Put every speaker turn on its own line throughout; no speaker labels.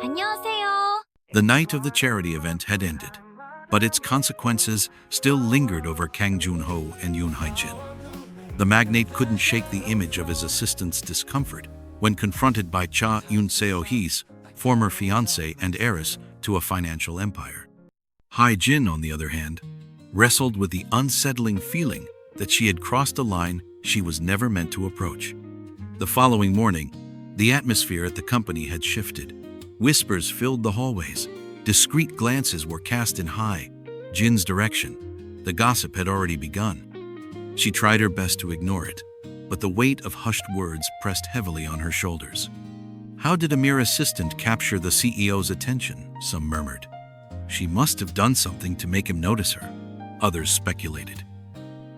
안녕하세요.
The night of the charity event had ended, but its consequences still lingered over Kang Joon-ho and Yoon Hae-jin. The magnate couldn't shake the image of his assistant's discomfort when confronted by Cha Eun-seo-hee's former fiancée and heiress to a financial empire. Hae-jin, on the other hand, wrestled with the unsettling feeling that she had crossed a line she was never meant to approach. The following morning, the atmosphere at the company had shifted. Whispers filled the hallways. Discreet glances were cast in Hae-jin's direction. The gossip had already begun. She tried her best to ignore it, but the weight of hushed words pressed heavily on her shoulders. How did a mere assistant capture the CEO's attention? Some murmured. She must have done something to make him notice her. Others speculated.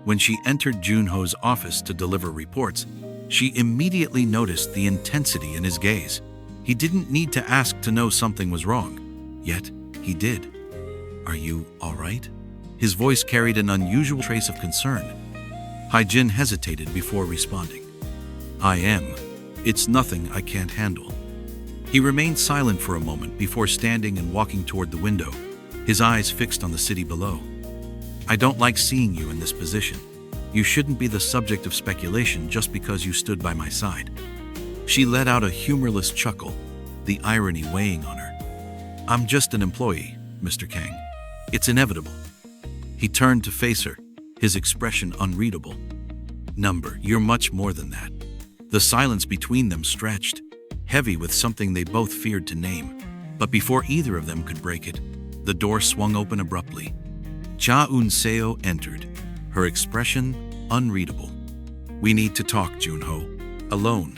When she entered Joon-ho's office to deliver reports, she immediately noticed the intensity in his gaze. He didn't need to ask to know something was wrong, yet he did. "Are you all right?" His voice carried an unusual trace of concern. Hae-jin hesitated before responding. "I am. It's nothing I can't handle." He remained silent for a moment before standing and walking toward the window, his eyes fixed on the city below. "I don't like seeing you in this position. You shouldn't be the subject of speculation just because you stood by my side." She let out a humorless chuckle, the irony weighing on her. "I'm just an employee, Mr. Kang. It's inevitable." He turned to face her, his expression unreadable. You're much more than that." The silence between them stretched, heavy with something they both feared to name. But before either of them could break it, the door swung open abruptly. Cha Eun-seo entered, her expression unreadable. "We need to talk, Joon-ho. Alone."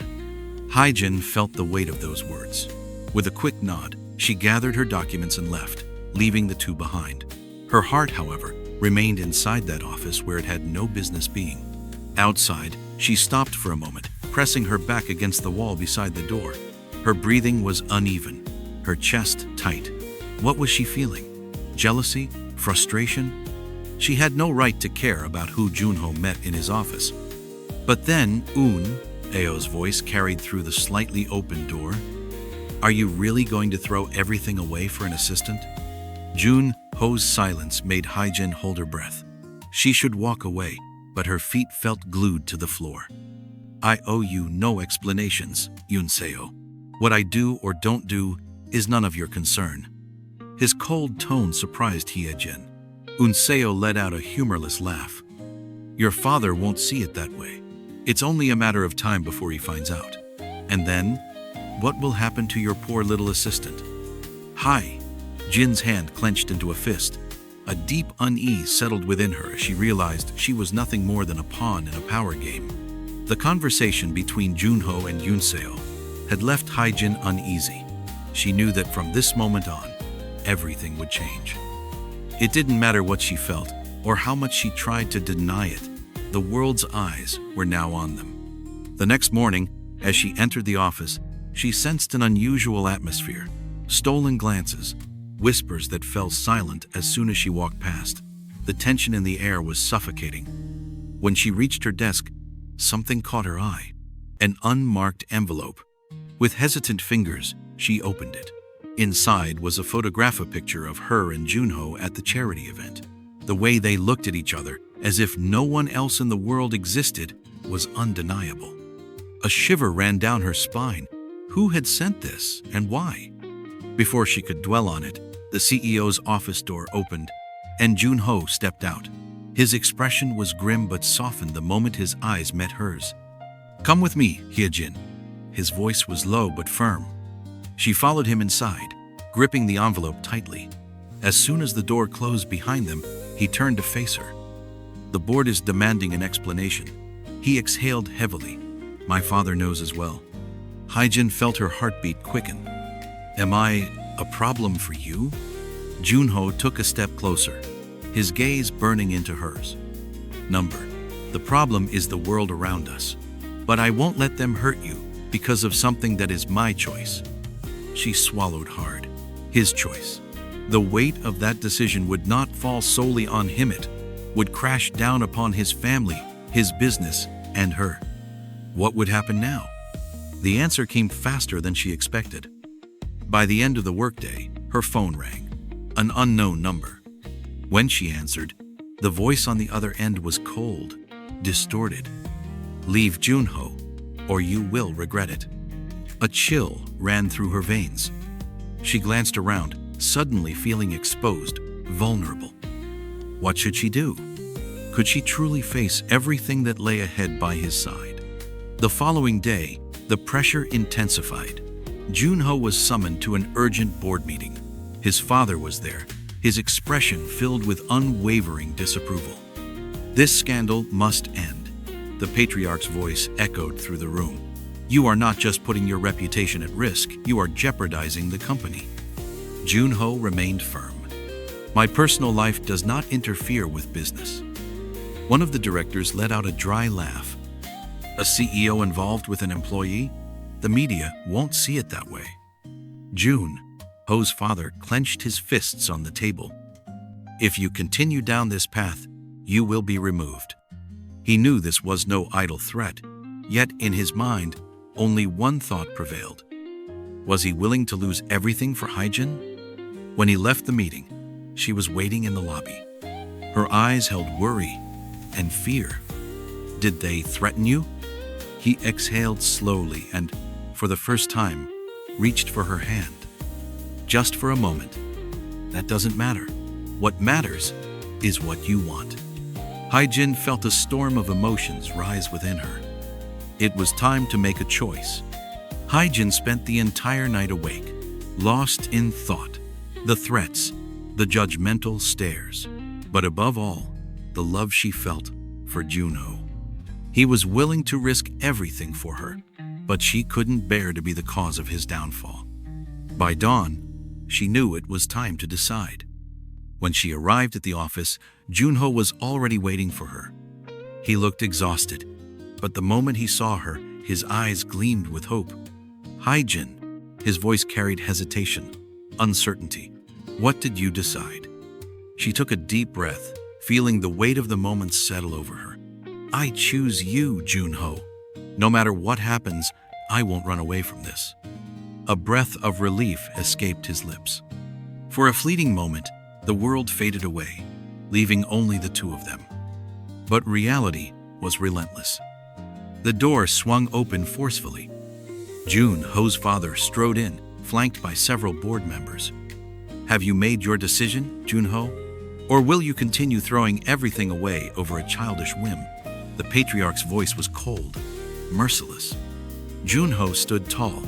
Hae-jin felt the weight of those words. With a quick nod, she gathered her documents and left, leaving the two behind. Her heart, however, remained inside that office where it had no business being. Outside, she stopped for a moment, pressing her back against the wall beside the door. Her breathing was uneven, her chest tight. What was she feeling? Jealousy? Frustration? She had no right to care about who Joon-ho met in his office. But then, Eun-seo's voice carried through the slightly open door. "Are you really going to throw everything away for an assistant?" Joon-ho's silence made Hae-jin hold her breath. She should walk away, but her feet felt glued to the floor. "I owe you no explanations, Eun-seo. What I do or don't do is none of your concern." His cold tone surprised Hae-jin. Eun-seo let out a humorless laugh. "Your father won't see it that way. It's only a matter of time before he finds out. And then, what will happen to your poor little assistant?" Hae-jin's hand clenched into a fist. A deep unease settled within her as she realized she was nothing more than a pawn in a power game. The conversation between Joon-ho and Eun-seo had left Hae-jin uneasy. She knew that from this moment on, everything would change. It didn't matter what she felt or how much she tried to deny it. The world's eyes were now on them. The next morning, as she entered the office, she sensed an unusual atmosphere. Stolen glances, whispers that fell silent as soon as she walked past. The tension in the air was suffocating. When she reached her desk, something caught her eye. An unmarked envelope. With hesitant fingers, she opened it. Inside was a photograph picture of her and Joon-ho at the charity event. The way they looked at each other, as if no one else in the world existed, was undeniable. A shiver ran down her spine. Who had sent this, and why? Before she could dwell on it, the CEO's office door opened, and Joon-ho stepped out. His expression was grim but softened the moment his eyes met hers. "Come with me, Hae-jin." His voice was low but firm. She followed him inside, gripping the envelope tightly. As soon as the door closed behind them, he turned to face her. "The board is demanding an explanation." He exhaled heavily. "My father knows as well." Hae-jin felt her heartbeat quicken. "Am I a problem for you?" Joon-ho took a step closer, his gaze burning into hers. The problem is the world around us, but I won't let them hurt you because of something that is my choice." She swallowed hard. His choice. The weight of that decision would not fall solely on him. It would crash down upon his family, his business, and her. What would happen now? The answer came faster than she expected. By the end of the workday, her phone rang. An unknown number. When she answered, the voice on the other end was cold, distorted. "Leave Junho, or you will regret it." A chill ran through her veins. She glanced around, suddenly feeling exposed, vulnerable. What should she do? Could she truly face everything that lay ahead by his side? The following day, the pressure intensified. Junho was summoned to an urgent board meeting. His father was there, his expression filled with unwavering disapproval. "This scandal must end." The patriarch's voice echoed through the room. "You are not just putting your reputation at risk, you are jeopardizing the company." Junho remained firm. "My personal life does not interfere with business." One of the directors let out a dry laugh. "A CEO involved with an employee? The media won't see it that way." Junho's father clenched his fists on the table. "If you continue down this path, you will be removed." He knew this was no idle threat, yet in his mind, only one thought prevailed. Was he willing to lose everything for Haijin? When he left the meeting, she was waiting in the lobby. Her eyes held worry and fear. "Did they threaten you?" He exhaled slowly and, for the first time, reached for her hand. "Just for a moment. That doesn't matter. What matters is what you want." Haijin felt a storm of emotions rise within her. It was time to make a choice. Haijin spent the entire night awake, lost in thought. The threats, the judgmental stares, but above all, the love she felt for Junho. He was willing to risk everything for her, but she couldn't bear to be the cause of his downfall. By dawn, she knew it was time to decide. When she arrived at the office, Junho was already waiting for her. He looked exhausted, but the moment he saw her, his eyes gleamed with hope. "Haijin," his voice carried hesitation, uncertainty. "What did you decide?" She took a deep breath, feeling the weight of the moment settle over her. "I choose you, Junho. No matter what happens, I won't run away from this." A breath of relief escaped his lips. For a fleeting moment, the world faded away, leaving only the two of them. But reality was relentless. The door swung open forcefully. Junho's father strode in, flanked by several board members. "Have you made your decision, Junho? Or will you continue throwing everything away over a childish whim?" The patriarch's voice was cold, merciless. Junho stood tall,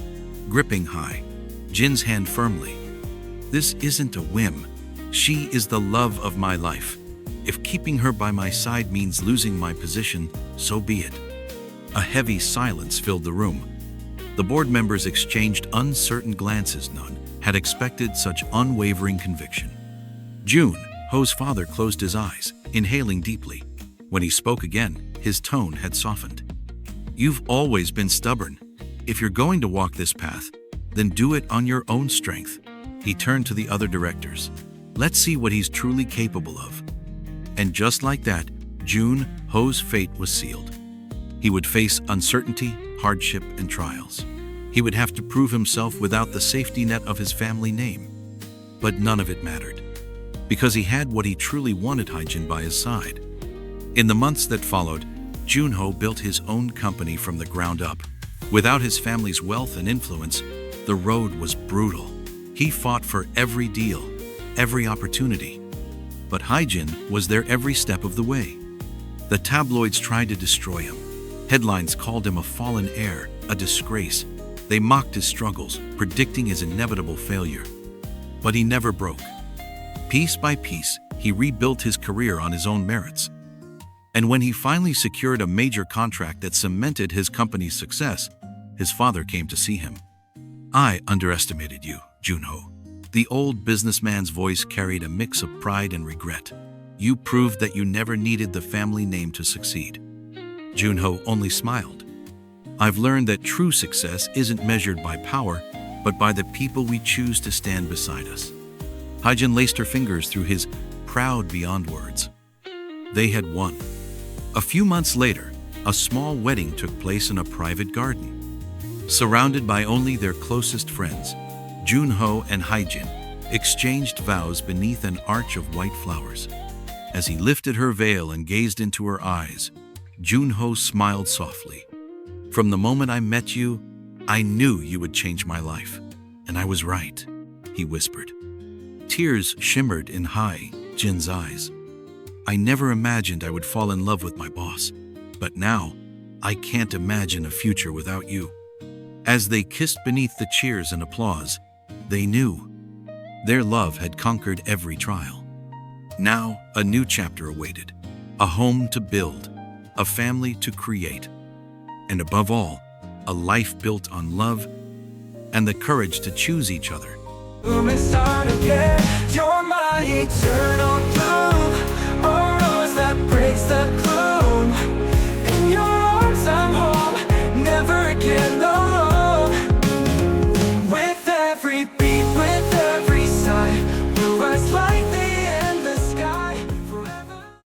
gripping Haijin's hand firmly. "This isn't a whim. She is the love of my life. If keeping her by my side means losing my position, so be it." A heavy silence filled the room. The board members exchanged uncertain glances. None had expected such unwavering conviction. Junho's father closed his eyes, inhaling deeply. When he spoke again, his tone had softened. "You've always been stubborn. If you're going to walk this path, then do it on your own strength." He turned to the other directors. "Let's see what he's truly capable of." And just like that, Junho's fate was sealed. He would face uncertainty, hardship, and trials. He would have to prove himself without the safety net of his family name. But none of it mattered, because he had what he truly wanted: Haijin by his side. In the months that followed, Junho built his own company from the ground up. Without his family's wealth and influence, the road was brutal. He fought for every deal, every opportunity. But Haijin was there every step of the way. The tabloids tried to destroy him. Headlines called him a fallen heir, a disgrace. They mocked his struggles, predicting his inevitable failure. But he never broke. Piece by piece, he rebuilt his career on his own merits. And when he finally secured a major contract that cemented his company's success, his father came to see him. "I underestimated you, Junho." The old businessman's voice carried a mix of pride and regret. "You proved that you never needed the family name to succeed." Junho only smiled. "I've learned that true success isn't measured by power, but by the people we choose to stand beside us." Haijin laced her fingers through his, proud beyond words. They had won. A few months later, a small wedding took place in a private garden. Surrounded by only their closest friends, Junho and Haijin exchanged vows beneath an arch of white flowers. As he lifted her veil and gazed into her eyes, Junho smiled softly. "From the moment I met you, I knew you would change my life. And I was right," he whispered. Tears shimmered in Haijin's eyes. "I never imagined I would fall in love with my boss, but now I can't imagine a future without you." As they kissed beneath the cheers and applause, they knew their love had conquered every trial. Now, a new chapter awaited, a home to build, a family to create, and above all, a life built on love and the courage to choose each other.
Start again. You're my eternal bloom, a rose that breaks the gloom. In your arms I'm home, never again alone. With every beat